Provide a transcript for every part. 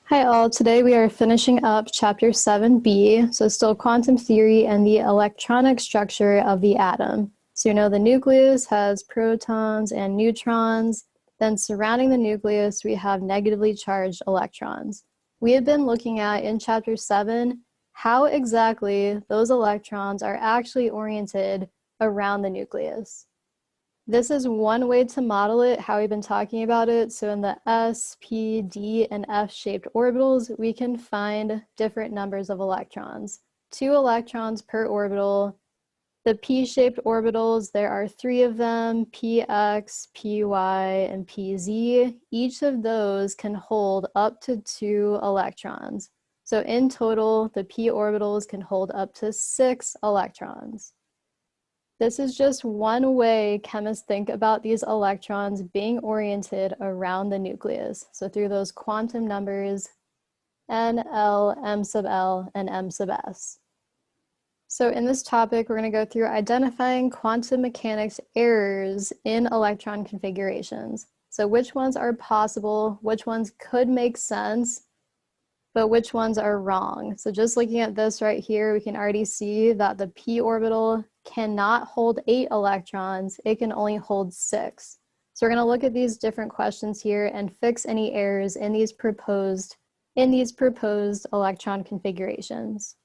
Hi all, today we are finishing up chapter 7b, so still quantum theory and the electronic structure of the atom. So you know the nucleus has protons and neutrons, then surrounding the nucleus we have negatively charged electrons. We have been looking at in chapter 7 how exactly those electrons are actually oriented around the nucleus. This is one way to model it, how we've been talking about it. So in the S, P, D, and F-shaped orbitals, we can find different numbers of electrons. 2 electrons per orbital. The P-shaped orbitals, there are 3 of them, Px, Py, and Pz. Each of those can hold up to 2 electrons. So in total, the P orbitals can hold up to 6 electrons. This is just one way chemists think about these electrons being oriented around the nucleus. So through those quantum numbers, N, L, M sub L, and M sub S. So in this topic, we're going to go through identifying quantum mechanics errors in electron configurations. So which ones are possible, which ones could make sense, but which ones are wrong. So just looking at this right here, we can already see that the p orbital cannot hold 8 electrons, it can only hold 6. So we're going to look at these different questions here and fix any errors in these proposed electron configurations.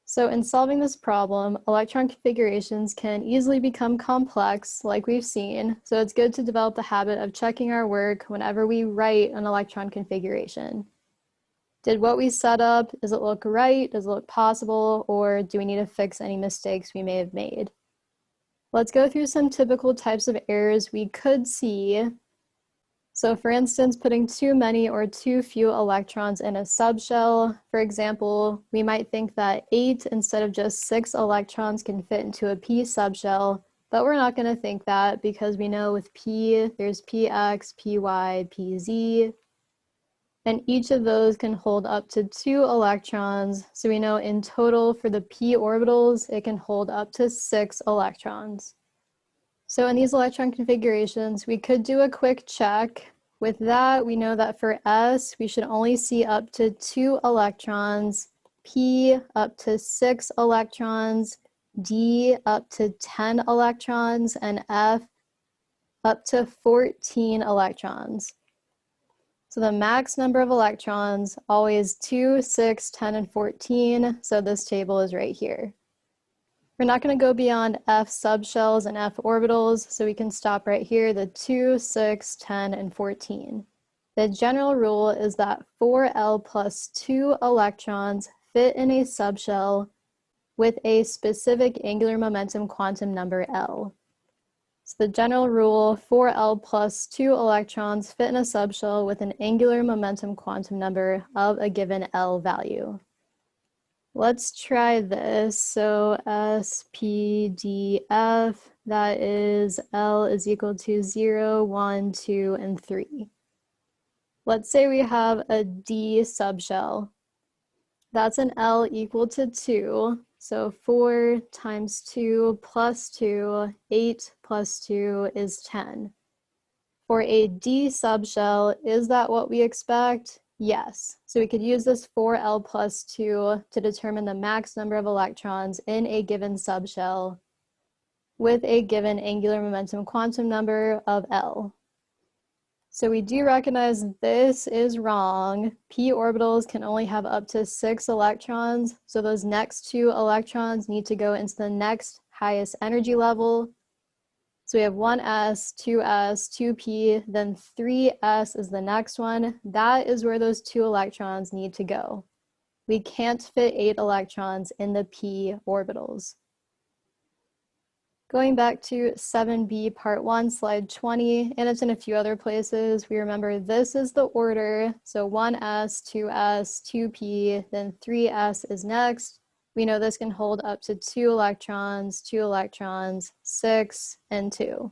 So in solving this problem, electron configurations can easily become complex, like we've seen, so it's good to develop the habit of checking our work whenever we write an electron configuration. Did what we set up, does it look right? Does it look possible? Or do we need to fix any mistakes we may have made? Let's go through some typical types of errors we could see. So for instance, putting too many or too few electrons in a subshell. For example, we might think that 8 instead of just 6 electrons can fit into a p subshell, but we're not going to think that because we know with p, there's px, py, pz. And each of those can hold up to 2 electrons. So we know in total for the p orbitals, it can hold up to 6 electrons. So in these electron configurations, we could do a quick check. With that, we know that for S, we should only see up to 2 electrons, P up to 6 electrons, D up to 10 electrons, and F up to 14 electrons. So the max number of electrons, always 2, 6, 10, and 14. So this table is right here. We're not going to go beyond F subshells and F orbitals, so we can stop right here, the 2, 6, 10, and 14. The general rule is that 4L plus 2 electrons fit in a subshell with a specific angular momentum quantum number L. So the general rule, 4L plus 2 electrons fit in a subshell with an angular momentum quantum number of a given L value. Let's try this. So SPDF, that is L is equal to 0, 1, 2, and 3. Let's say we have a D subshell. That's an L equal to 2. So 4 times 2 plus 2, 8 plus 2 is 10. For a D subshell, is that what we expect? Yes. So we could use this 4L plus 2 to determine the max number of electrons in a given subshell with a given angular momentum quantum number of L. So we do recognize this is wrong. P orbitals can only have up to 6 electrons. So those next 2 electrons need to go into the next highest energy level. So we have 1s, 2s, 2p, then 3s is the next one. That is where those 2 electrons need to go. We can't fit 8 electrons in the p orbitals. Going back to 7b part 1, slide 20, and it's in a few other places, we remember this is the order. So 1s, 2s, 2p, then 3s is next. We know this can hold up to 2 electrons, 6, and 2.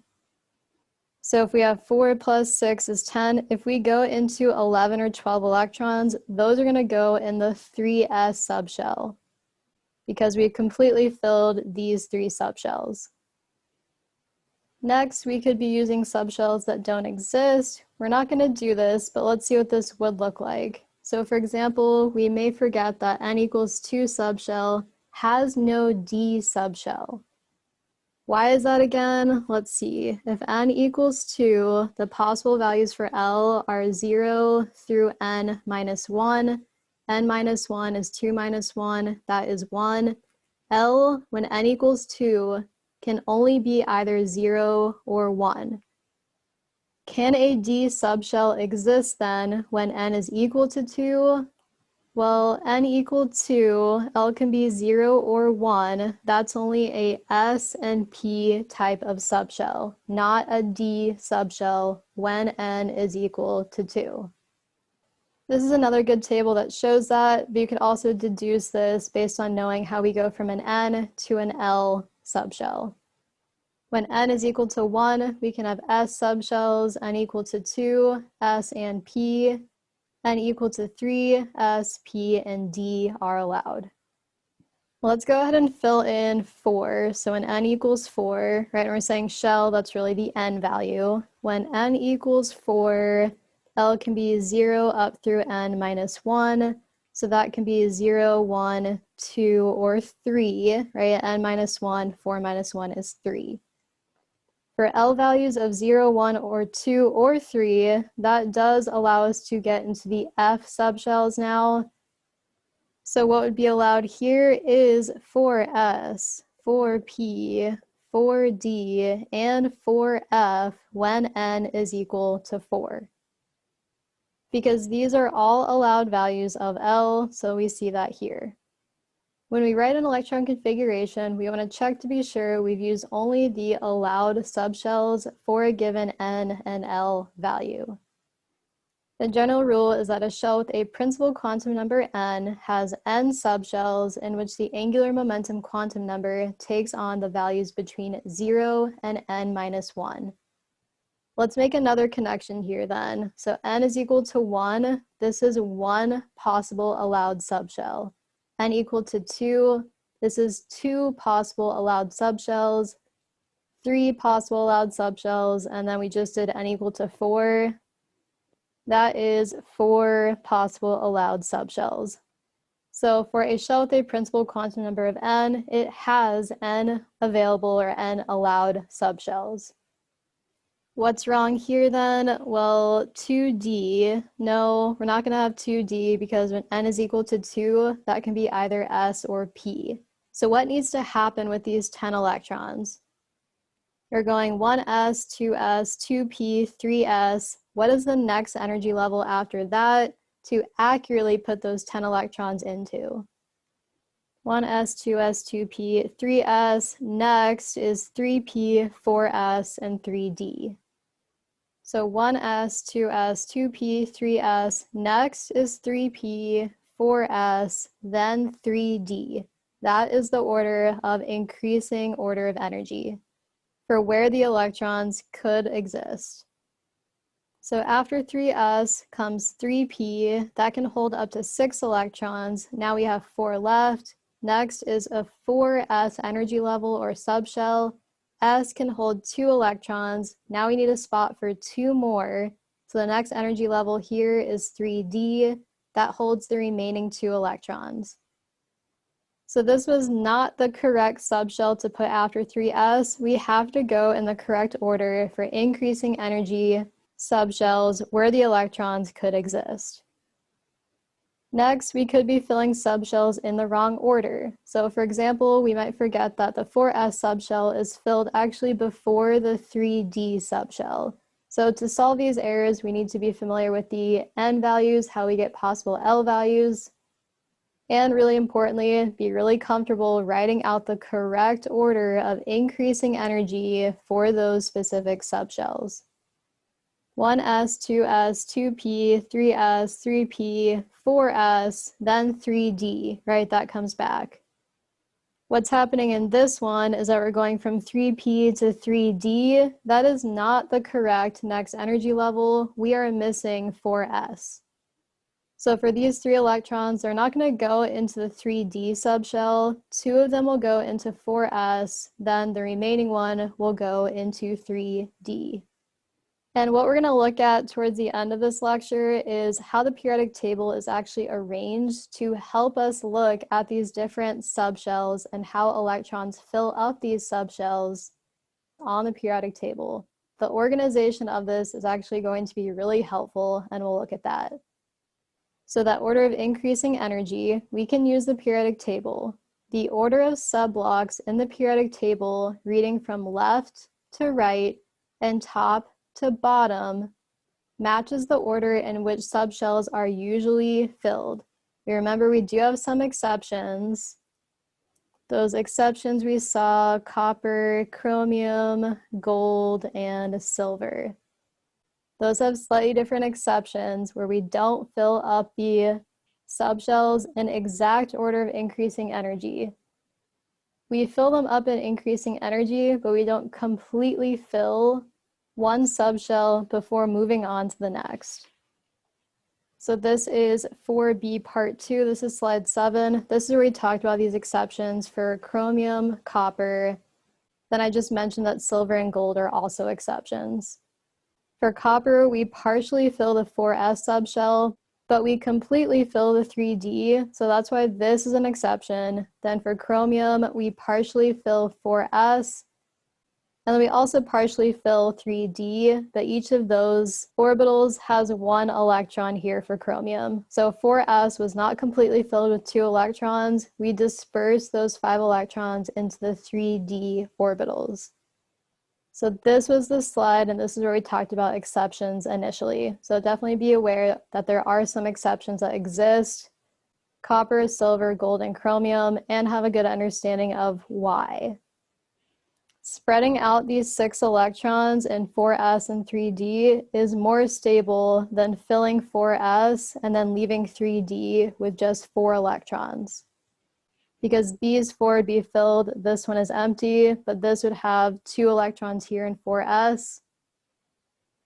So if we have 4 plus 6 is 10, if we go into 11 or 12 electrons, those are going to go in the 3s subshell because we completely filled these 3 subshells. Next, we could be using subshells that don't exist. We're not going to do this, but let's see what this would look like. So for example, we may forget that n equals 2 subshell has no d subshell. Why is that again? Let's see. If n equals 2, the possible values for L are 0 through n minus 1. N minus 1 is 2 minus 1, that is 1. L, when n equals 2, can only be either 0 or 1. Can a d subshell exist then when n is equal to 2? Well, n equal 2, L can be 0 or 1. That's only a S and P type of subshell, not a D subshell when n is equal to 2. This is another good table that shows that, but you could also deduce this based on knowing how we go from an N to an L subshell. When n is equal to 1, we can have S subshells, n equal to 2, S and P, n equal to 3, S, P, and D are allowed. Let's go ahead and fill in 4. So when n equals 4, right, and we're saying shell, that's really the n value. When n equals 4, L can be 0 up through n minus 1. So that can be 0, 1, 2, or 3, right? N minus 1, 4 minus 1 is 3. For L values of 0, 1, or 2, or 3, that does allow us to get into the F subshells now. So what would be allowed here is 4S, 4P, 4D, and 4F when n is equal to 4. Because these are all allowed values of L, so we see that here. When we write an electron configuration, we want to check to be sure we've used only the allowed subshells for a given n and L value. The general rule is that a shell with a principal quantum number n has n subshells in which the angular momentum quantum number takes on the values between 0 and n minus 1. Let's make another connection here then. So n is equal to 1. This is one possible allowed subshell. N equal to 2, this is 2 possible allowed subshells, 3 possible allowed subshells, and then we just did n equal to 4. That is 4 possible allowed subshells. So for a shell with a principal quantum number of n, it has n available or n allowed subshells. What's wrong here then? Well, 2D, no, we're not going to have 2D because when n is equal to 2, that can be either S or P. So what needs to happen with these 10 electrons? You're going 1S, 2S, 2P, 3S. What is the next energy level after that to accurately put those 10 electrons into? 1S, 2S, 2P, 3S. Next is 3P, 4S, and 3D. So 1S, 2S, 2P, 3S. Next is 3P, 4S, then 3D. That is the order of increasing order of energy for where the electrons could exist. So after 3S comes 3P. That can hold up to 6 electrons. Now we have 4 left. Next is a 4S energy level or subshell. S can hold 2 electrons. Now we need a spot for 2 more. So the next energy level here is 3D. That holds the remaining 2 electrons. So this was not the correct subshell to put after 3S. We have to go in the correct order for increasing energy subshells where the electrons could exist. Next, we could be filling subshells in the wrong order. So for example, we might forget that the 4S subshell is filled actually before the 3D subshell. So to solve these errors, we need to be familiar with the n values, how we get possible L values, and really importantly, be really comfortable writing out the correct order of increasing energy for those specific subshells. 1S, 2S, 2P, 3S, 3P, 4S, then 3D, right? That comes back. What's happening in this one is that we're going from 3P to 3D. That is not the correct next energy level. We are missing 4S. So for these 3 electrons, they're not going to go into the 3D subshell. 2 of them will go into 4S, then the remaining one will go into 3D. And what we're going to look at towards the end of this lecture is how the periodic table is actually arranged to help us look at these different subshells and how electrons fill up these subshells on the periodic table. The organization of this is actually going to be really helpful, and we'll look at that. So that order of increasing energy, we can use the periodic table. The order of subblocks in the periodic table, reading from left to right and top to bottom, matches the order in which subshells are usually filled. We remember we do have some exceptions. Those exceptions we saw: copper, chromium, gold, and silver. Those have slightly different exceptions where we don't fill up the subshells in exact order of increasing energy. We fill them up in increasing energy, but we don't completely fill one subshell before moving on to the next. So this is 4B part 2. This is slide 7. This is where we talked about these exceptions for chromium, copper. Then I just mentioned that silver and gold are also exceptions. For copper, we partially fill the 4s subshell, but we completely fill the 3d, so that's why this is an exception. Then for chromium, we partially fill 4s, and then we also partially fill 3d, but each of those orbitals has 1 electron here for chromium. So 4s was not completely filled with 2 electrons. We dispersed those 5 electrons into the 3d orbitals. So this was the slide, and this is where we talked about exceptions initially. So definitely be aware that there are some exceptions that exist: copper, silver, gold, and chromium, and have a good understanding of why. Spreading out these 6 electrons in 4s and 3d is more stable than filling 4s and then leaving 3d with just 4 electrons. Because these 4 would be filled, this one is empty, but this would have 2 electrons here in 4s.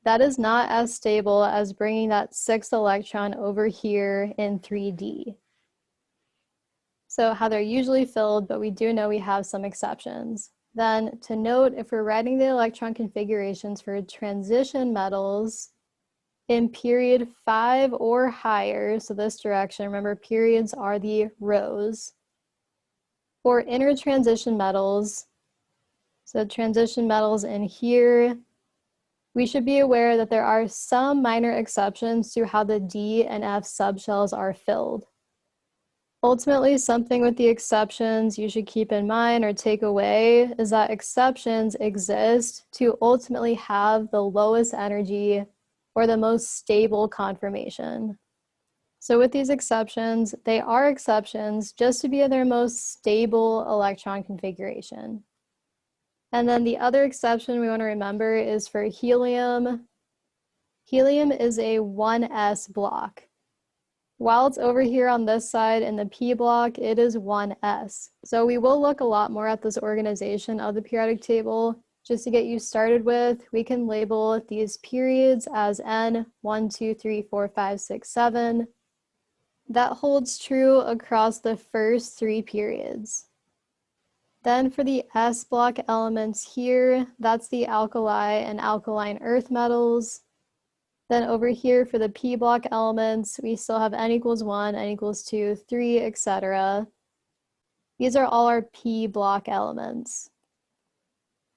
That is not as stable as bringing that 6th electron over here in 3d. So how they're usually filled, but we do know we have some exceptions. Then to note, if we're writing the electron configurations for transition metals in period 5 or higher, so this direction, remember periods are the rows. For inner transition metals, so transition metals in here, we should be aware that there are some minor exceptions to how the D and F subshells are filled. Ultimately, something with the exceptions you should keep in mind or take away is that exceptions exist to ultimately have the lowest energy or the most stable conformation. So with these exceptions, they are exceptions just to be their most stable electron configuration. And then the other exception we want to remember is for helium. Helium is a 1s block. While it's over here on this side in the p block, it is 1s. So we will look a lot more at this organization of the periodic table. Just to get you started with, we can label these periods as n, 1, 2, 3, 4, 5, 6, 7. That holds true across the first 3 periods. Then for the S block elements here, that's the alkali and alkaline earth metals. Then over here for the P block elements, we still have n equals 1, n equals 2, 3, etc. These are all our P block elements.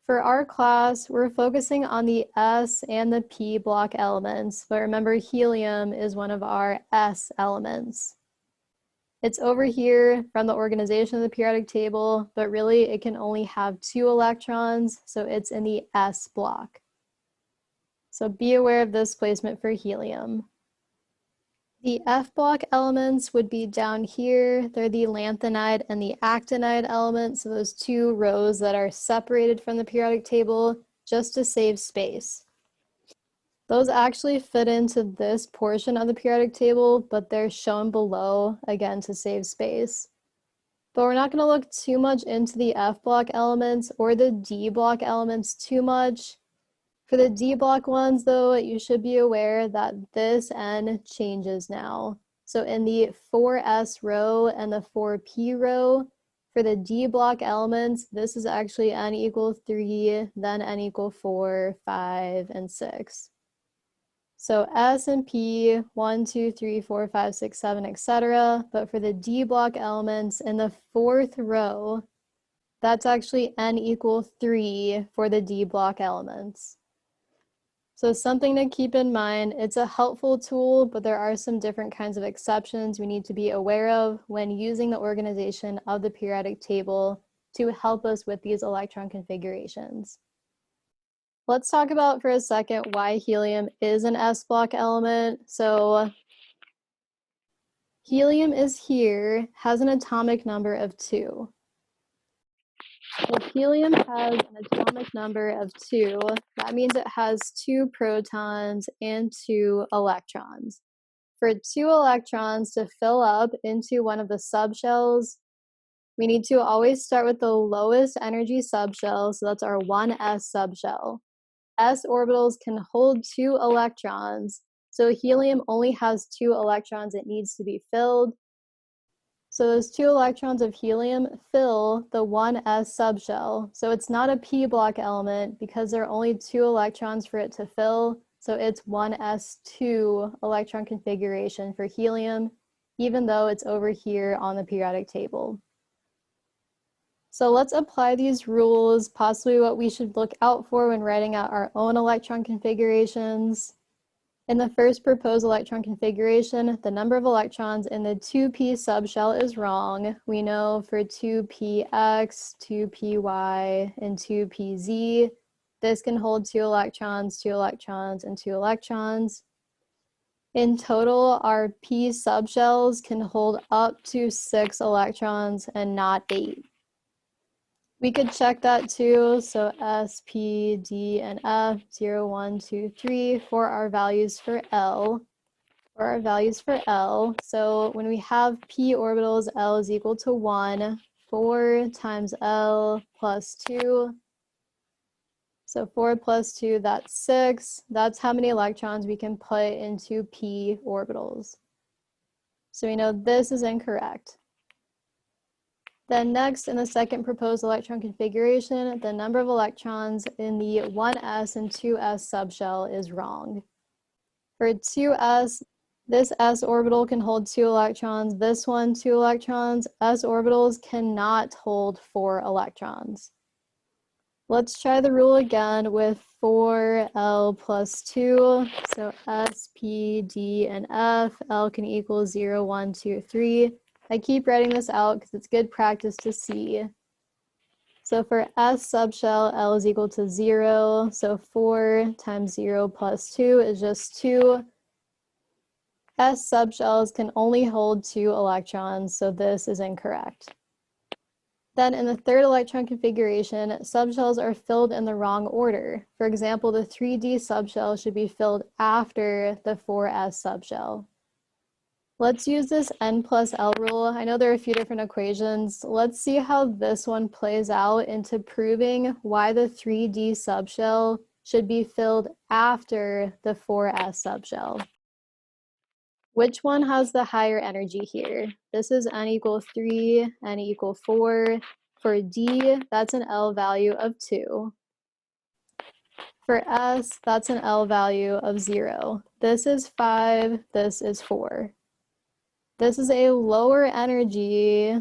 For our class, we're focusing on the S and the P block elements, but remember helium is one of our S elements. It's over here from the organization of the periodic table, but really it can only have 2 electrons, so it's in the S block. So be aware of this placement for helium. The F block elements would be down here. They're the lanthanide and the actinide elements, so those 2 rows that are separated from the periodic table just to save space. Those actually fit into this portion of the periodic table, but they're shown below, again, to save space. But we're not going to look too much into the F block elements or the D block elements too much. For the D block ones, though, you should be aware that this N changes now. So in the 4S row and the 4P row, for the D block elements, this is actually N equal 3, then N equal 4, 5, and 6. So S and P, 1, 2, 3, 4, 5, 6, 7, etc. But for the D block elements in the fourth row, that's actually N equal 3 for the D block elements. So something to keep in mind, it's a helpful tool, but there are some different kinds of exceptions we need to be aware of when using the organization of the periodic table to help us with these electron configurations. Let's talk about for a second why helium is an S block element. So helium is here, has an atomic number of 2. If helium has an atomic number of 2, that means it has 2 protons and 2 electrons. For 2 electrons to fill up into one of the subshells, we need to always start with the lowest energy subshell, so that's our 1s subshell. S orbitals can hold 2 electrons, so helium only has 2 electrons it needs to be filled. So those 2 electrons of helium fill the 1s subshell. So it's not a p block element because there are only 2 electrons for it to fill. So it's 1s2 electron configuration for helium, even though it's over here on the periodic table. So let's apply these rules, possibly what we should look out for when writing out our own electron configurations. In the first proposed electron configuration, the number of electrons in the 2p subshell is wrong. We know for 2px, 2py, and 2pz, this can hold 2 electrons, 2 electrons, and 2 electrons. In total, our p subshells can hold up to 6 electrons and not 8. We could check that too. So S, P, D, and F, 0, 1, 2, 3 for our values for L. So when we have p orbitals, L is equal to 1, 4 times L plus 2. So 4 plus 2, that's 6. That's how many electrons we can put into p orbitals. So we know this is incorrect. Then next, in the second proposed electron configuration, the number of electrons in the 1s and 2s subshell is wrong. For 2s, this s orbital can hold 2 electrons, this one 2 electrons. S orbitals cannot hold 4 electrons. Let's try the rule again with 4L plus 2. So S, P, D, and F, L can equal 0, 1, 2, 3. I keep writing this out because it's good practice to see. So for S subshell, L is equal to 0. So 4 times 0 plus 2 is just 2. S subshells can only hold 2 electrons, so this is incorrect. Then in the third electron configuration, subshells are filled in the wrong order. For example, the 3D subshell should be filled after the 4s subshell. Let's use this N plus L rule. I know there are a few different equations. Let's see how this one plays out into proving why the 3D subshell should be filled after the 4s subshell. Which one has the higher energy here? This is N equal 3, N equal 4. For D, that's an L value of 2. For S, that's an L value of 0. This is 5, this is 4. This is a lower energy,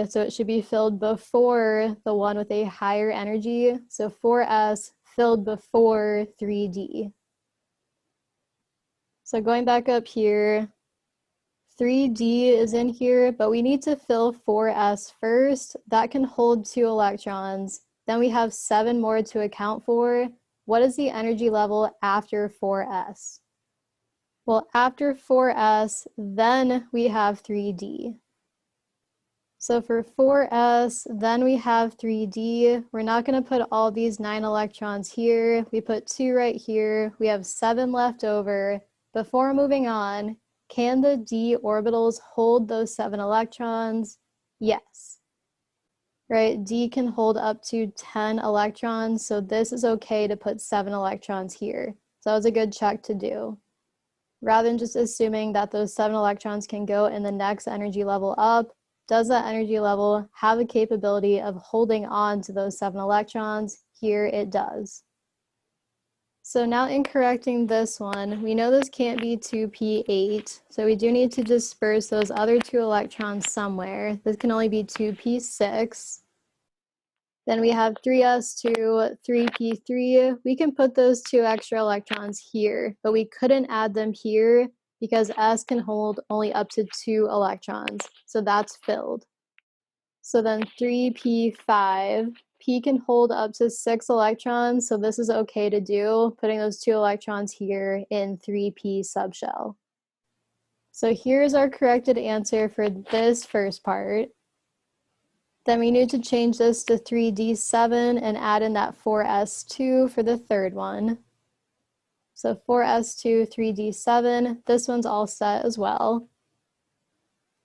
so it should be filled before the one with a higher energy. So 4s filled before 3D. So going back up here, 3D is in here, but we need to fill 4s first. That can hold 2 electrons. Then we have 7 more to account for. What is the energy level after 4s? Well, after 4s, then we have 3D. So for 4s, then we have 3D. We're not going to put all these 9 electrons here. We put 2 right here. We have 7 left over. Before moving on, can the d orbitals hold those 7 electrons? Yes. Right, d can hold up to 10 electrons, so this is okay to put 7 electrons here. So that was a good check to do. Rather than just assuming that those 7 electrons can go in the next energy level up, does that energy level have the capability of holding on to those 7 electrons? Here it does. So now in correcting this one, we know this can't be 2p8, so we do need to disperse those other 2 electrons somewhere. This can only be 2p6. Then we have 3s2, 3p3. We can put those 2 extra electrons here, but we couldn't add them here because s can hold only up to 2 electrons, so that's filled. So then 3p5, p can hold up to 6 electrons, so this is okay to do, putting those 2 electrons here in 3p subshell. So here's our corrected answer for this first part. Then we need to change this to 3d7 and add in that 4s2 for the third one. So 4s2, 3d7, this one's all set as well.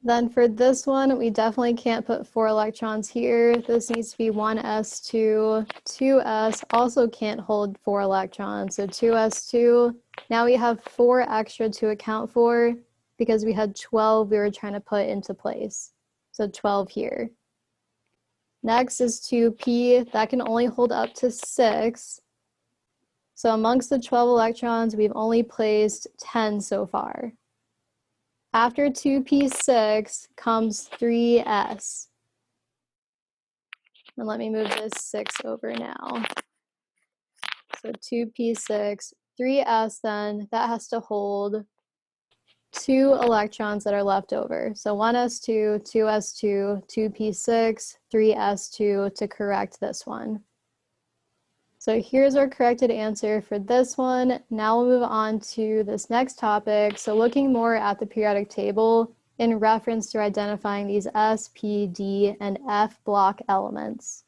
Then for this one, we definitely can't put 4 electrons here. This needs to be 1s2, 2s also can't hold 4 electrons, so 2s2. Now we have 4 extra to account for because we had 12 we were trying to put into place. So 12 here. Next is 2p, that can only hold up to 6. So amongst the 12 electrons, we've only placed 10 so far. After 2p6 comes 3s. And let me move this 6 over now. So 2p6, 3s then, that has to hold 2 electrons that are left over. So 1s2, 2s2, 2p6, 3s2 to correct this one. So here's our corrected answer for this one. Now we'll move on to this next topic. So looking more at the periodic table in reference to identifying these s, p, d, and f block elements.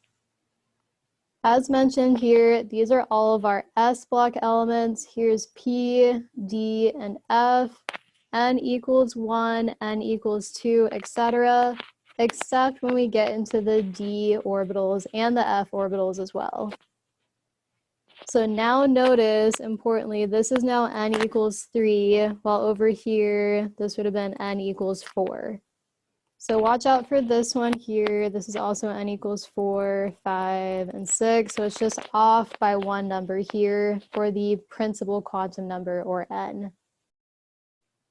As mentioned here, these are all of our s block elements. Here's p, d, and f, n equals 1, n equals 2, etc., except when we get into the d orbitals and the f orbitals as well. So now notice, importantly, this is now n equals 3, while over here, this would have been n equals 4. So watch out for this one here. This is also n equals 4, 5, and 6. So it's just off by 1 number here for the principal quantum number, or n.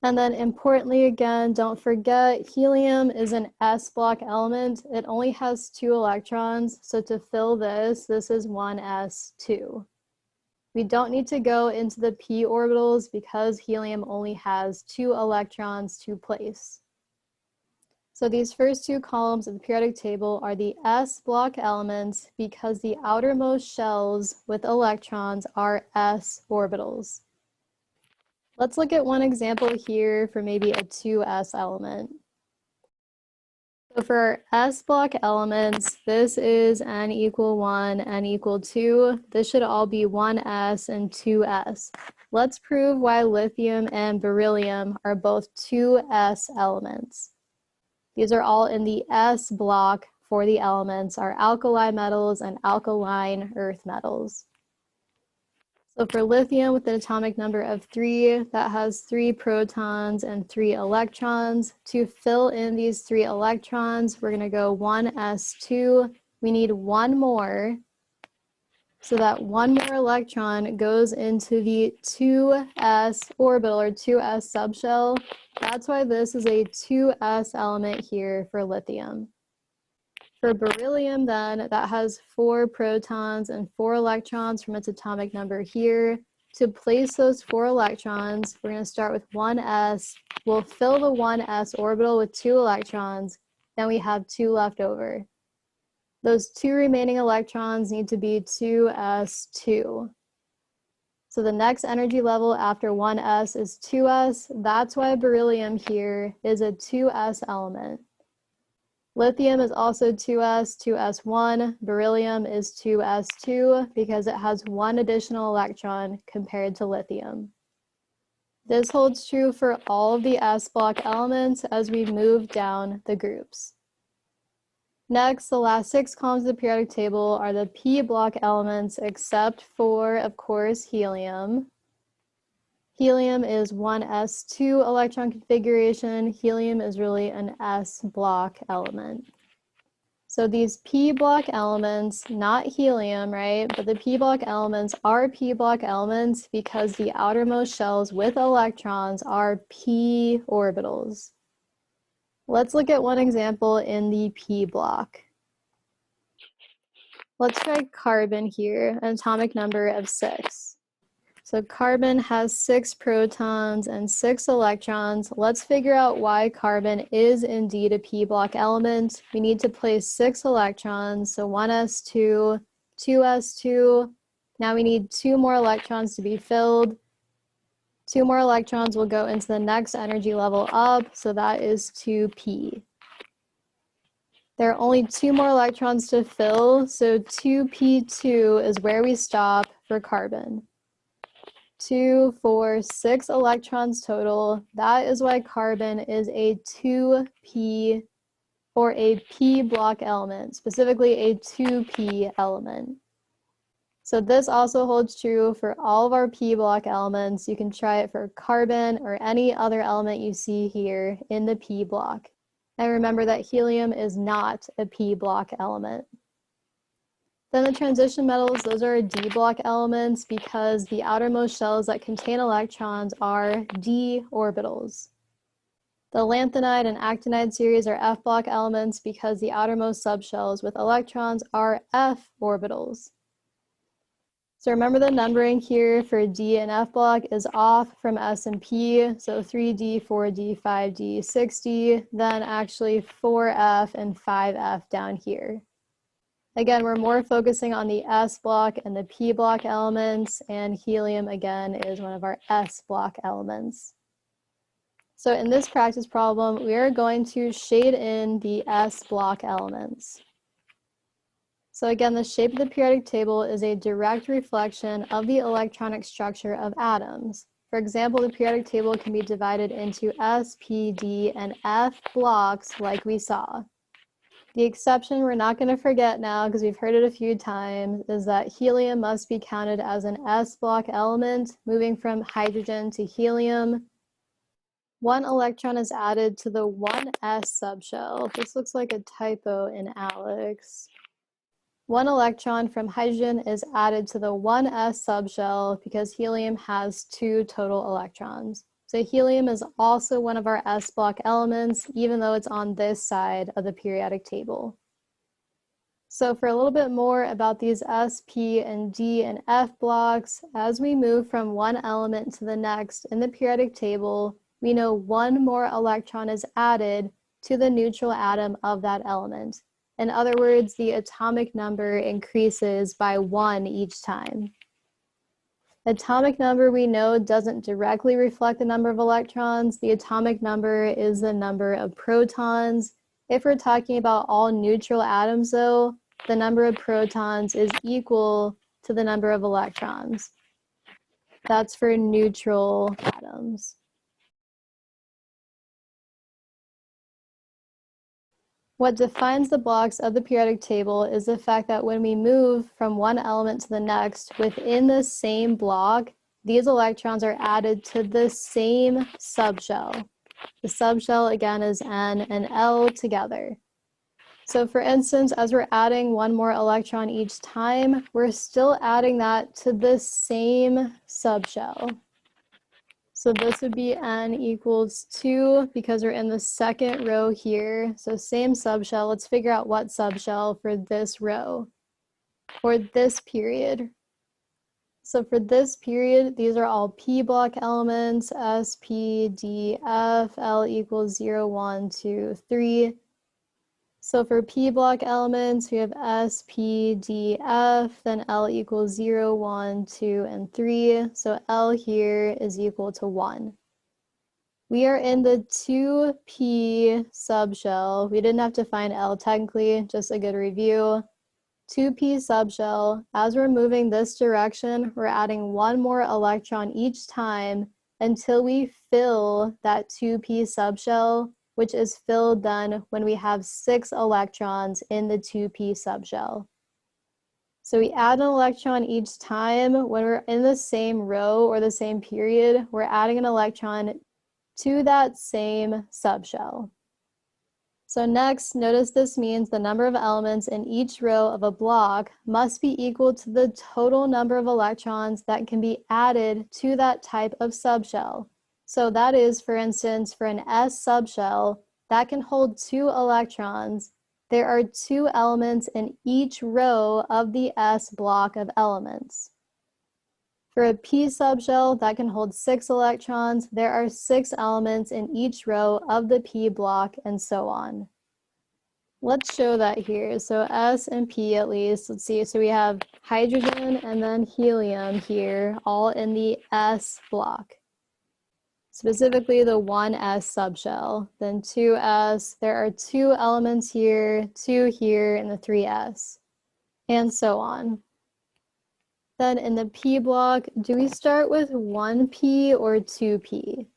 And then importantly, again, don't forget, helium is an s block element. It only has 2 electrons. So to fill this is 1s2. We don't need to go into the p orbitals because helium only has 2 electrons to place. So these first 2 columns of the periodic table are the s block elements because the outermost shells with electrons are s orbitals. Let's look at one example here for maybe a 2s element. So for our s block elements, this is n equal 1, n equal 2. This should all be 1s and 2s. Let's prove why lithium and beryllium are both 2s elements. These are all in the s block for the elements, are alkali metals and alkaline earth metals. So for lithium with an atomic number of 3, that has 3 protons and 3 electrons. To fill in these 3 electrons, we're going to go 1s2. We need 1 more. So that 1 more electron goes into the 2s orbital, or 2s subshell. That's why this is a 2s element here for lithium. For beryllium then, that has 4 protons and 4 electrons from its atomic number here. To place those 4 electrons, we're going to start with 1s. We'll fill the 1s orbital with 2 electrons, then we have 2 left over. Those 2 remaining electrons need to be 2s2. So the next energy level after 1s is 2s. That's why beryllium here is a 2s element. Lithium is also 2s, 2s1. Beryllium is 2s2 because it has 1 additional electron compared to lithium. This holds true for all of the s block elements as we move down the groups. Next, the last 6 columns of the periodic table are the p block elements except for, of course, helium. Helium is 1s2 electron configuration. Helium is really an s block element. So these p block elements, not helium, right? But the p block elements are p block elements because the outermost shells with electrons are p orbitals. Let's look at one example in the p block. Let's try carbon here, an atomic number of 6. So carbon has 6 protons and 6 electrons. Let's figure out why carbon is indeed a p block element. We need to place 6 electrons, so 1s2, 2s2. Now we need 2 more electrons to be filled. 2 more electrons will go into the next energy level up, so that is 2p. There are only 2 more electrons to fill, so 2p2 is where we stop for carbon. 2, 4, 6 electrons total. That is why carbon is a 2p or a p block element, specifically a 2p element. So this also holds true for all of our p block elements. You can try it for carbon or any other element you see here in the p block. And remember that helium is not a p block element. Then the transition metals, those are d block elements because the outermost shells that contain electrons are d orbitals. The lanthanide and actinide series are f block elements because the outermost subshells with electrons are f orbitals. So remember the numbering here for d and f block is off from s and p, so 3d, 4d, 5d, 6d, then actually 4f and 5f down here. Again, we're more focusing on the S block and the P block elements, and helium, again, is one of our S block elements. So in this practice problem, we are going to shade in the S block elements. So again, the shape of the periodic table is a direct reflection of the electronic structure of atoms. For example, the periodic table can be divided into S, P, D, and F blocks like we saw. The exception we're not going to forget now, because we've heard it a few times, is that helium must be counted as an S block element, moving from hydrogen to helium. 1 electron is added to the 1s subshell. This looks like a typo in Alex. 1 electron from hydrogen is added to the 1s subshell because helium has 2 total electrons. So helium is also one of our S block elements, even though it's on this side of the periodic table. So for a little bit more about these S, P, and D, and F blocks, as we move from one element to the next in the periodic table, we know 1 more electron is added to the neutral atom of that element. In other words, the atomic number increases by 1 each time. Atomic number we know doesn't directly reflect the number of electrons. The atomic number is the number of protons. If we're talking about all neutral atoms though, the number of protons is equal to the number of electrons. That's for neutral atoms. What defines the blocks of the periodic table is the fact that when we move from one element to the next within the same block, these electrons are added to the same subshell. The subshell, again, is N and L together. So for instance, as we're adding 1 more electron each time, we're still adding that to the same subshell. So this would be N equals 2 because we're in the second row here. So same subshell. Let's figure out what subshell for this row or this period. So for this period, these are all P block elements, S, P, D, F, L equals 0, 1, 2, 3. So for P block elements, we have S, P, D, F, then L equals 0, 1, 2, and 3. So L here is equal to 1. We are in the 2P subshell. We didn't have to find L technically, just a good review. 2P subshell. As we're moving this direction, we're adding 1 more electron each time until we fill that 2P subshell, which is filled then when we have 6 electrons in the 2P subshell. So we add an electron each time. When we're in the same row or the same period, we're adding an electron to that same subshell. So next, notice this means the number of elements in each row of a block must be equal to the total number of electrons that can be added to that type of subshell. So that is, for instance, for an S subshell that can hold 2 electrons, there are 2 elements in each row of the S block of elements. For a P subshell that can hold 6 electrons, there are 6 elements in each row of the P block, and so on. Let's show that here. So S and P at least, let's see. So we have hydrogen and then helium here, all in the S block. Specifically the 1s subshell, then 2s, there are 2 elements here, 2 here, and the 3s, and so on. Then in the P block, do we start with 1p or 2p?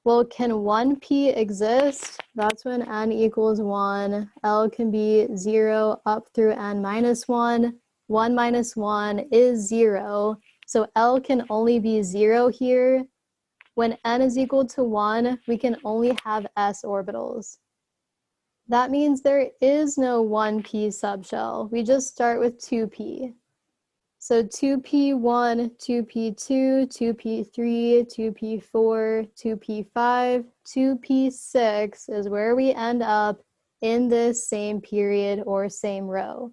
Well, can 1p exist? That's when n equals 1. L can be 0 up through n minus 1. 1 minus 1 is 0. So L can only be 0 here. When n is equal to 1, we can only have s orbitals. That means there is no 1p subshell. We just start with 2p. So 2p1, 2p2, 2p3, 2p4, 2p5, 2p6 is where we end up in this same period or same row.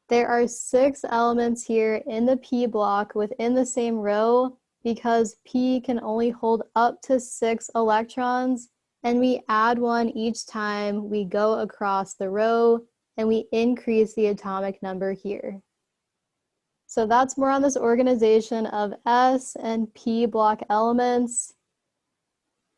There are 6 elements here in the P block within the same row because P can only hold up to 6 electrons, and we add 1 each time we go across the row, and we increase the atomic number here. So that's more on this organization of S and P block elements.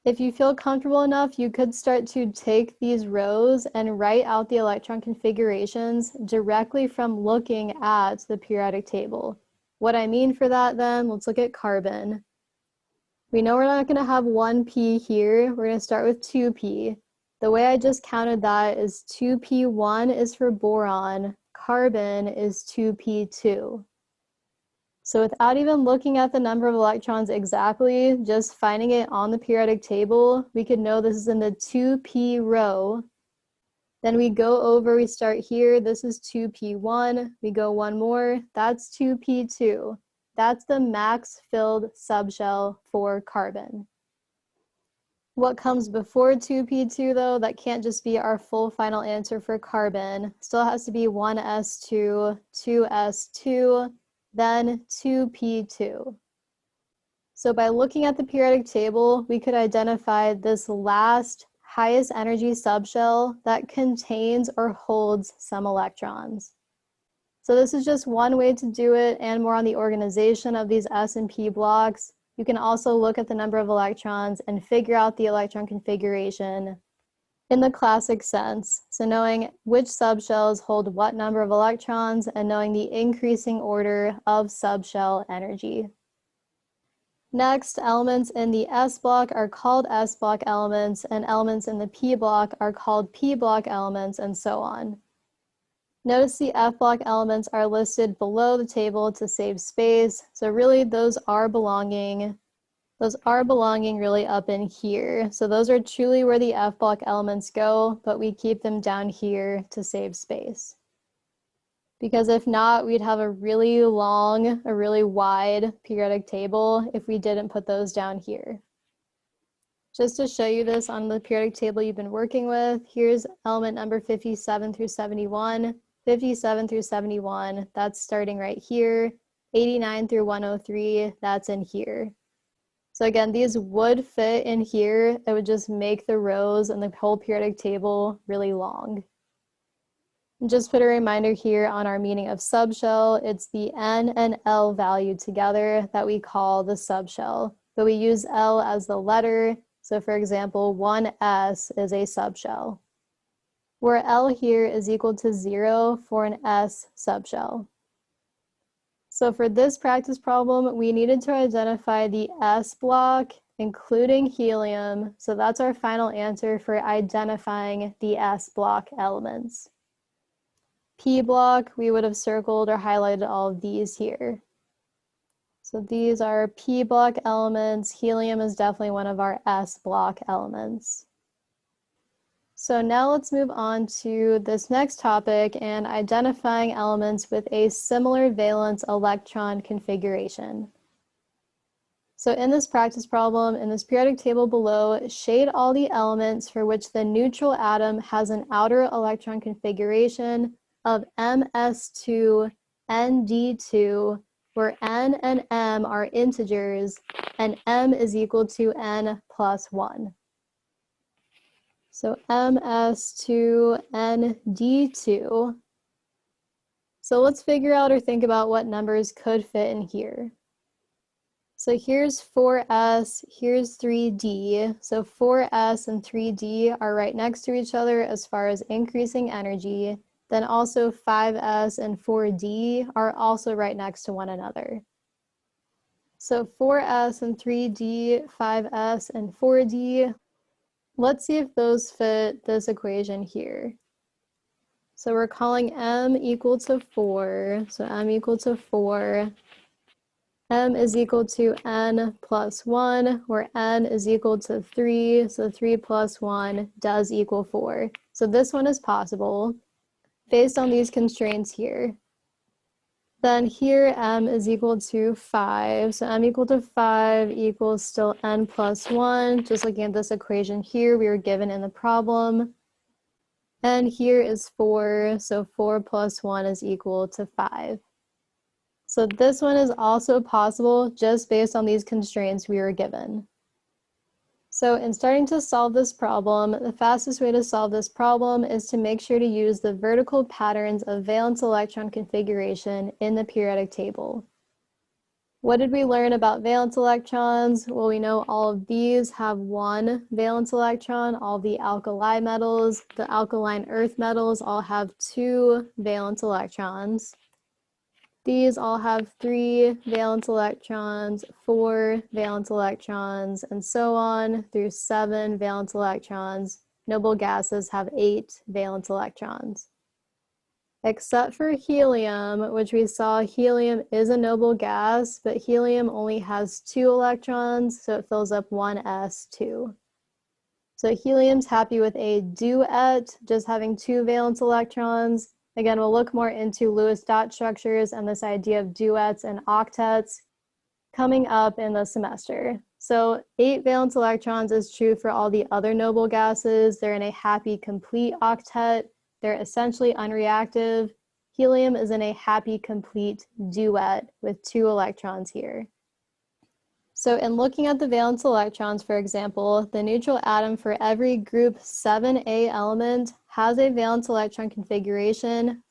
If you feel comfortable enough, you could start to take these rows and write out the electron configurations directly from looking at the periodic table. What I mean for that then, let's look at carbon. We know we're not going to have 1p here. We're going to start with 2p. The way I just counted that is 2p1 is for boron, carbon is 2p2. So without even looking at the number of electrons exactly, just finding it on the periodic table, we could know this is in the 2p row. Then we go over, we start here, this is 2p1, we go one more, that's 2p2. That's the max filled subshell for carbon. What comes before 2p2 though, that can't just be our full final answer for carbon. Still has to be 1s2, 2s2, then 2p2. So by looking at the periodic table, we could identify this last highest energy subshell that contains or holds some electrons. So this is just one way to do it, and more on the organization of these S and P blocks. You can also look at the number of electrons and figure out the electron configuration in the classic sense. So knowing which subshells hold what number of electrons and knowing the increasing order of subshell energy. Next, elements in the S block are called S block elements, and elements in the P block are called P block elements, and so on. Notice the F block elements are listed below the table to save space. So really those are belonging really up in here. So those are truly where the F block elements go, but we keep them down here to save space. Because if not, we'd have a really long, a really wide periodic table if we didn't put those down here. Just to show you this on the periodic table you've been working with, here's element number 57 through 71. 57 through 71, that's starting right here. 89 through 103, that's in here. So again, these would fit in here. It would just make the rows and the whole periodic table really long. And just put a reminder here on our meaning of subshell. It's the N and L value together that we call the subshell. But we use L as the letter. So for example, 1s is a subshell, where L here is equal to 0 for an S subshell. So for this practice problem, we needed to identify the S block, including helium. So that's our final answer for identifying the S block elements. P block, we would have circled or highlighted all of these here. So these are P block elements. Helium is definitely one of our S block elements. So now let's move on to this next topic and identifying elements with a similar valence electron configuration. So in this practice problem, in this periodic table below, shade all the elements for which the neutral atom has an outer electron configuration of ms2 nd2, where n and m are integers and m is equal to n plus 1. So ms2 nd2. So let's figure out or think about what numbers could fit in here. So here's 4s, here's 3d. So 4s and 3d are right next to each other as far as increasing energy. Then also 5s and 4d are also right next to one another. So 4s and 3d, 5s and 4d. Let's see if those fit this equation here. So we're calling m equal to 4. So m equal to 4. M is equal to n plus 1, where n is equal to 3, so 3 plus 1 does equal 4. So this one is possible based on these constraints here. Then here m is equal to 5, so m equal to 5 equals still n plus 1. Just looking at this equation here we were given in the problem. And here is 4, so 4 plus 1 is equal to 5. So this one is also possible just based on these constraints we were given. So in starting to solve this problem, the fastest way to solve this problem is to make sure to use the vertical patterns of valence electron configuration in the periodic table. What did we learn about valence electrons? Well, we know all of these have one valence electron. All the alkali metals, the alkaline earth metals all have 2 valence electrons. These all have 3 valence electrons, 4 valence electrons, and so on through 7 valence electrons. Noble gases have 8 valence electrons. Except for helium, which we saw helium is a noble gas, but helium only has 2 electrons, so it fills up one s2. So helium's happy with a duet, just having 2 valence electrons. Again, we'll look more into Lewis dot structures and this idea of duets and octets coming up in the semester. So 8 valence electrons is true for all the other noble gases. They're in a happy complete octet. They're essentially unreactive. Helium is in a happy complete duet with 2 electrons here. So in looking at the valence electrons, for example, the neutral atom for every group 7a element has a valence electron configuration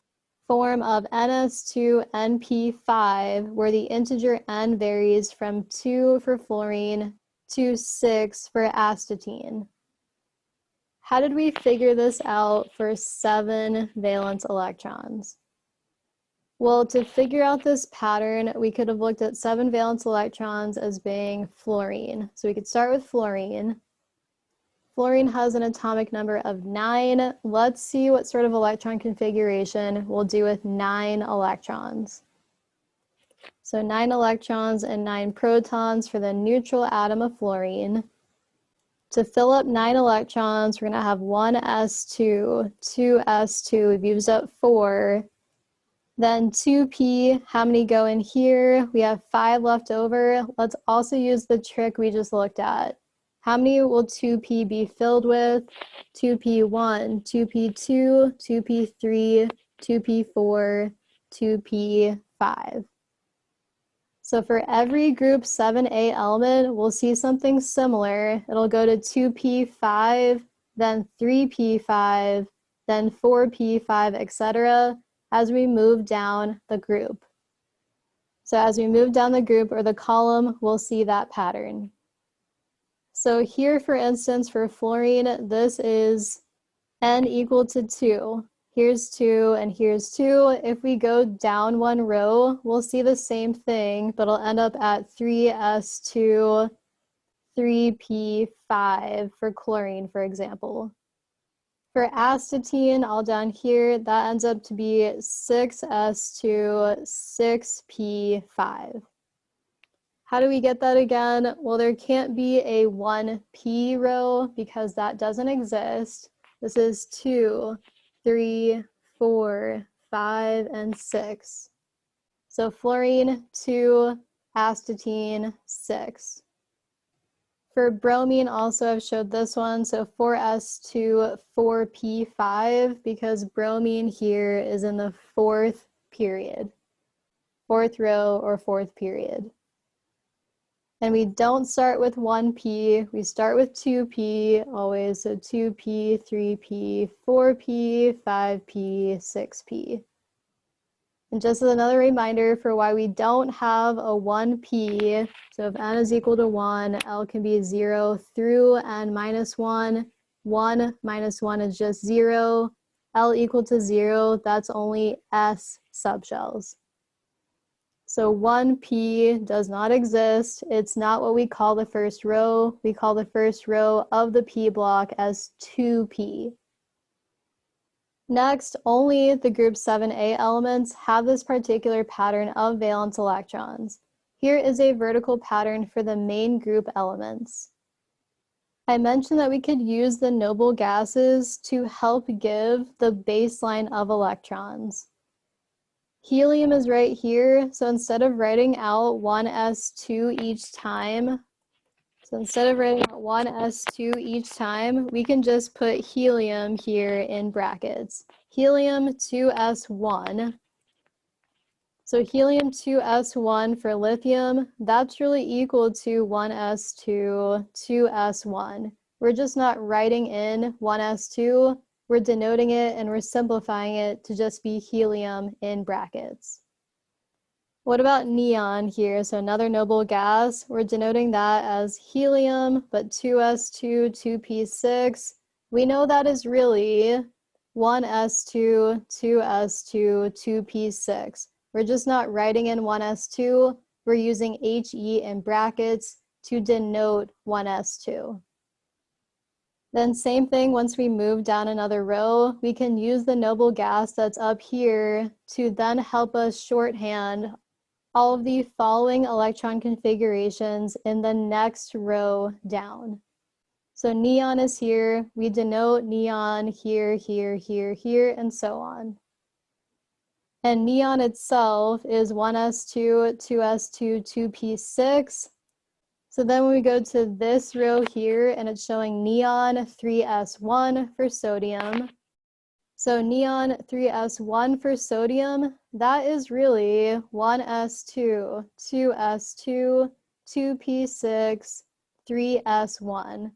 form of ns2np5, where the integer n varies from 2 for fluorine to 6 for astatine. How did we figure this out for 7 valence electrons? Well, to figure out this pattern, we could have looked at 7 valence electrons as being fluorine. So we could start with fluorine. Fluorine has an atomic number of 9. Let's see what sort of electron configuration we'll do with 9 electrons. So 9 electrons and 9 protons for the neutral atom of fluorine. To fill up 9 electrons, we're going to have 1 s2, 2 s2. We've used up 4. Then 2p, how many go in here? We have 5 left over. Let's also use the trick we just looked at. How many will 2p be filled with? 2p1, 2p2, 2p3, 2p4, 2p5. So for every group 7a element, we'll see something similar. It'll go to 2p5, then 3p5, then 4p5, etc. as we move down the group. So as we move down the group or the column, we'll see that pattern. So here, for instance, for fluorine, this is n equal to 2. Here's 2 and here's 2. If we go down one row, we'll see the same thing, but it'll end up at 3s2, 3p5 for chlorine, for example. For astatine, all down here, that ends up to be 6s2, 6p5. How do we get that again? Well, there can't be a 1p row because that doesn't exist. This is 2, 3, 4, 5, and 6. So fluorine, 2, astatine, 6. For bromine, also I've showed this one, so 4s2, 4p5, because bromine here is in the fourth period, fourth row or fourth period. And we don't start with 1p, we start with 2p always, so 2p, 3p, 4p, 5p, 6p. And just as another reminder for why we don't have a 1p, so if n is equal to 1, L can be 0 through n minus 1. 1 minus 1 is just 0. L equal to 0, that's only S subshells. So 1p does not exist. It's not what we call the first row. We call the first row of the p block as 2p. Next, only the group 7a elements have this particular pattern of valence electrons. Here is a vertical pattern for the main group elements. I mentioned that we could use the noble gases to help give the baseline of electrons. Helium is right here, so instead of writing out 1s2 each time, we can just put helium here in brackets. Helium 2s1. So helium 2s1 for lithium, that's really equal to 1s2, 2s1. We're just not writing in 1s2, we're denoting it and we're simplifying it to just be helium in brackets. What about neon here? So another noble gas, we're denoting that as helium, but 2s2, 2p6. We know that is really 1s2, 2s2, 2p6. We're just not writing in 1s2, we're using HE in brackets to denote 1s2. Then same thing, once we move down another row, we can use the noble gas that's up here to then help us shorthand all of the following electron configurations in the next row down. So neon is here, we denote neon here, here, here, here, and so on. And neon itself is 1s2, 2s2, 2p6. So then when we go to this row here, and it's showing neon 3s1 for sodium. So neon 3s1 for sodium, that is really 1s2, 2s2, 2p6, 3s1.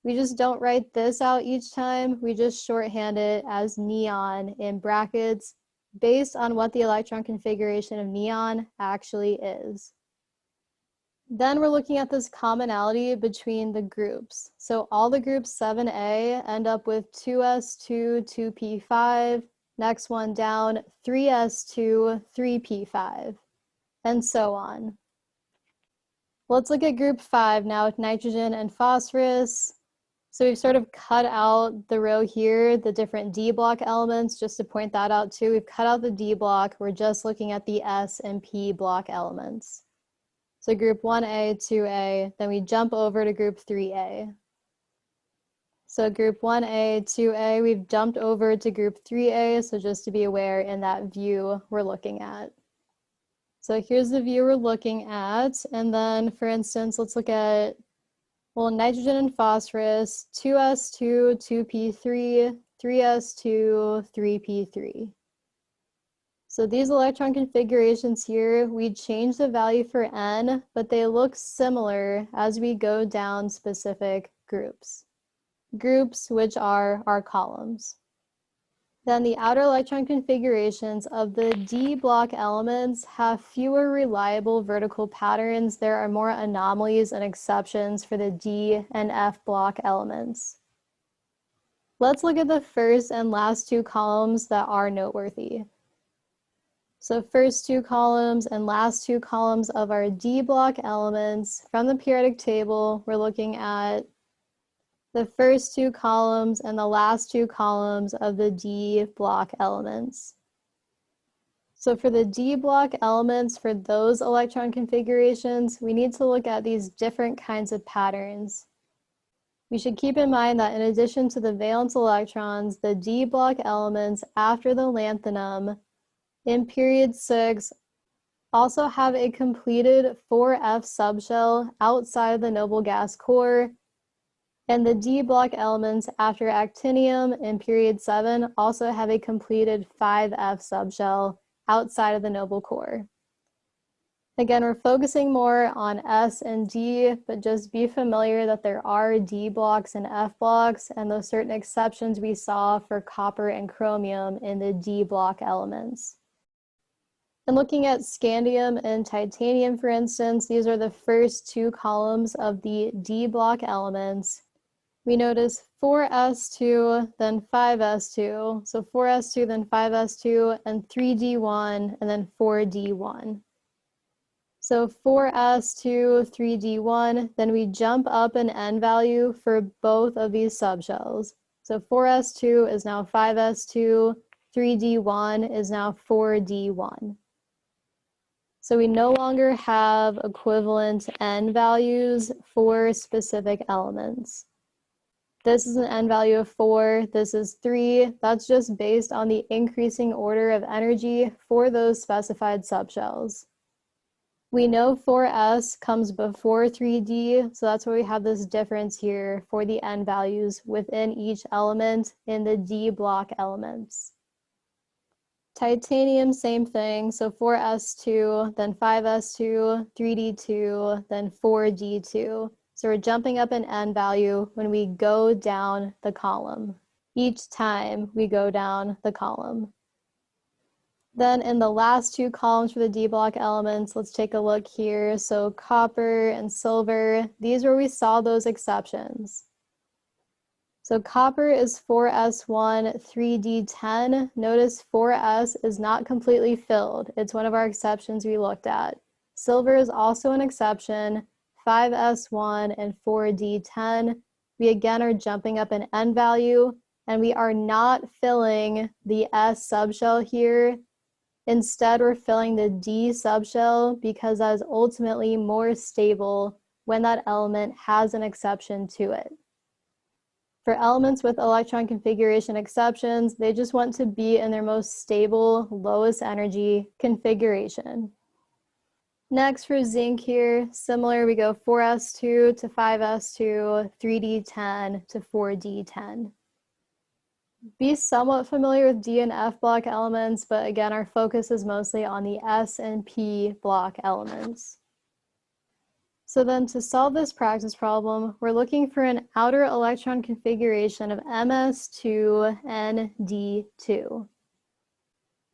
We just don't write this out each time, we just shorthand it as neon in brackets based on what the electron configuration of neon actually is. Then we're looking at this commonality between the groups. So all the groups 7a end up with 2s2, 2p5, next one down, 3s2, 3p5, and so on. Let's look at group 5 now with nitrogen and phosphorus. So we've sort of cut out the row here, the different D block elements, just to point that out too. We've cut out the D block, we're just looking at the S and P block elements. So group 1A, 2A, then we jump over to group 3A. So group 1A, 2A, we've jumped over to group 3A, so just to be aware in that view we're looking at. So here's the view we're looking at, and then for instance, let's look at, well, nitrogen and phosphorus, 2s2, 2p3, 3s2, 3p3. So these electron configurations here, we change the value for n, but they look similar as we go down specific groups. Groups, which are our columns. Then the outer electron configurations of the D block elements have fewer reliable vertical patterns. There are more anomalies and exceptions for the D and F block elements. Let's look at the first and last two columns that are noteworthy. So first two columns and last two columns of our D block elements from the periodic table, we're looking at the first two columns and the last two columns of the D block elements. So for the D block elements, for those electron configurations, we need to look at these different kinds of patterns. We should keep in mind that in addition to the valence electrons, the D block elements after the lanthanum in period 6 also have a completed 4f subshell outside of the noble gas core, and the D block elements after actinium in period 7 also have a completed 5f subshell outside of the noble core. Again, we're focusing more on S and D, but just be familiar that there are D blocks and F blocks, and those certain exceptions we saw for copper and chromium in the D block elements. And looking at scandium and titanium, for instance, these are the first 2 columns of the D block elements. We notice 4s2, then 5s2. So 4s2, then 5s2, and 3d1, and then 4d1. So 4s2, 3d1, then we jump up an n value for both of these subshells. So 4s2 is now 5s2, 3d1 is now 4d1. So we no longer have equivalent n values for specific elements. This is an n value of 4, this is 3. That's just based on the increasing order of energy for those specified subshells. We know 4s comes before 3d, so that's why we have this difference here for the n values within each element in the D block elements. Titanium, same thing, so 4s2, then 5s2, 3d2, then 4d2. So we're jumping up an n value when we go down the column, each time we go down the column. Then in the last 2 columns for the D block elements, let's take a look here. So copper and silver, these are where we saw those exceptions. So copper is 4s1, 3d10. Notice 4s is not completely filled. It's one of our exceptions we looked at. Silver is also an exception, 5s1 and 4d10. We again are jumping up an n value, and we are not filling the s subshell here. Instead, we're filling the D subshell because that is ultimately more stable when that element has an exception to it. For elements with electron configuration exceptions, they just want to be in their most stable, lowest energy configuration. Next for zinc here, similar, we go 4s2 to 5s2, 3d10 to 4d10. Be somewhat familiar with D and F block elements, but again, our focus is mostly on the S and P block elements. So then to solve this practice problem, we're looking for an outer electron configuration of ms2nd2.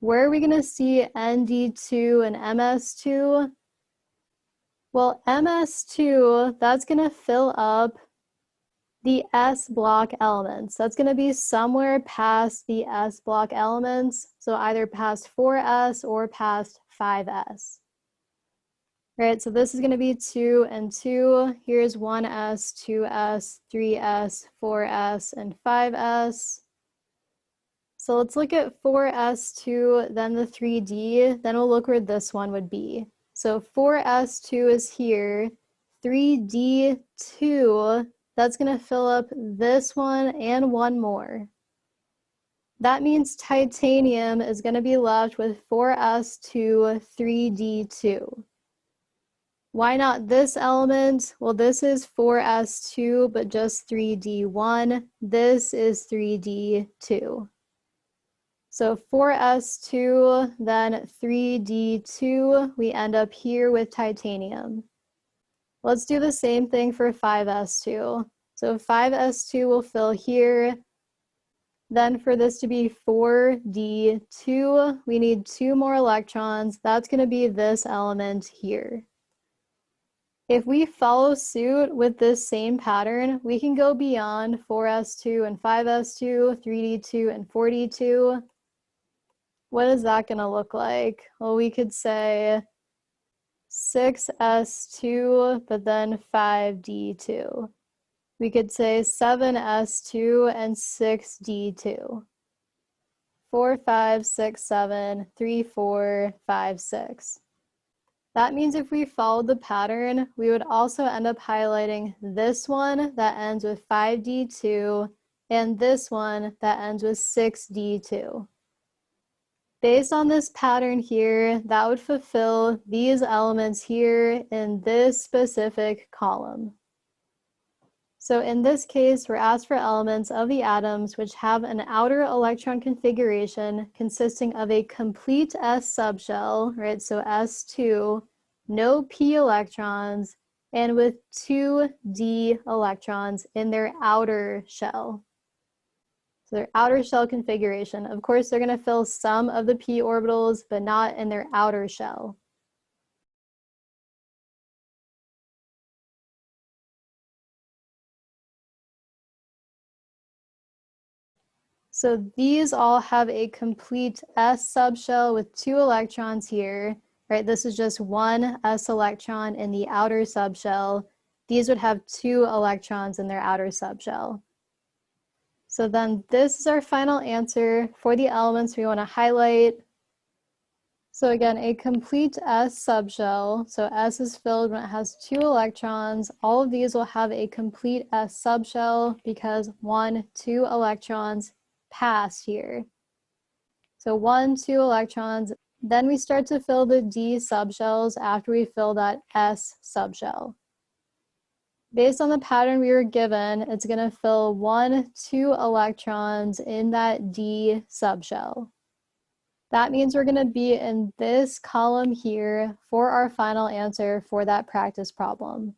Where are we going to see nd2 and ms2? Well, ms2, that's going to fill up the S block elements. That's going to be somewhere past the S block elements, so either past 4s or past 5s. Right, so this is going to be 2 and 2. Here's 1s, 2s, 3s, 4s, and 5s. So let's look at 4s2, then the 3d, then we'll look where this one would be. So 4s2 is here, 3d2, that's going to fill up this one and one more. That means titanium is going to be left with 4s2, 3d2. Why not this element? Well, this is 4s2, but just 3d1. This is 3d2. So 4s2, then 3d2, we end up here with titanium. Let's do the same thing for 5s2. So 5s2 will fill here. Then for this to be 4d2, we need 2 more electrons. That's going to be this element here. If we follow suit with this same pattern, we can go beyond 4s2 and 5s2, 3d2 and 4d2. What is that going to look like? Well, we could say 6s2, but then 5d2. We could say 7s2 and 6d2. 4, 5, 6, 7, 3, 4, 5, 6. That means if we followed the pattern, we would also end up highlighting this one that ends with 5D2 and this one that ends with 6D2. Based on this pattern here, that would fulfill these elements here in this specific column. So in this case, we're asked for elements of the atoms which have an outer electron configuration consisting of a complete S subshell, right? So S2, no p electrons, and with 2 d electrons in their outer shell. So their outer shell configuration. Of course, they're going to fill some of the p orbitals, but not in their outer shell. So these all have a complete S subshell with 2 electrons here, right? This is just one S electron in the outer subshell. These would have 2 electrons in their outer subshell. So then this is our final answer for the elements we want to highlight. So again, a complete S subshell. So S is filled when it has 2 electrons. All of these will have a complete S subshell because 1, 2 electrons passed here. So 1, 2 electrons. Then we start to fill the D subshells after we fill that S subshell. Based on the pattern we were given, it's going to fill 1, 2 electrons in that D subshell. That means we're going to be in this column here for our final answer for that practice problem.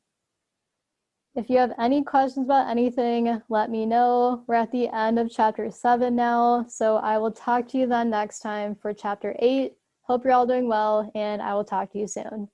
If you have any questions about anything, let me know. We're at the end of chapter 7 now, so I will talk to you then next time for chapter 8. Hope you're all doing well, and I will talk to you soon.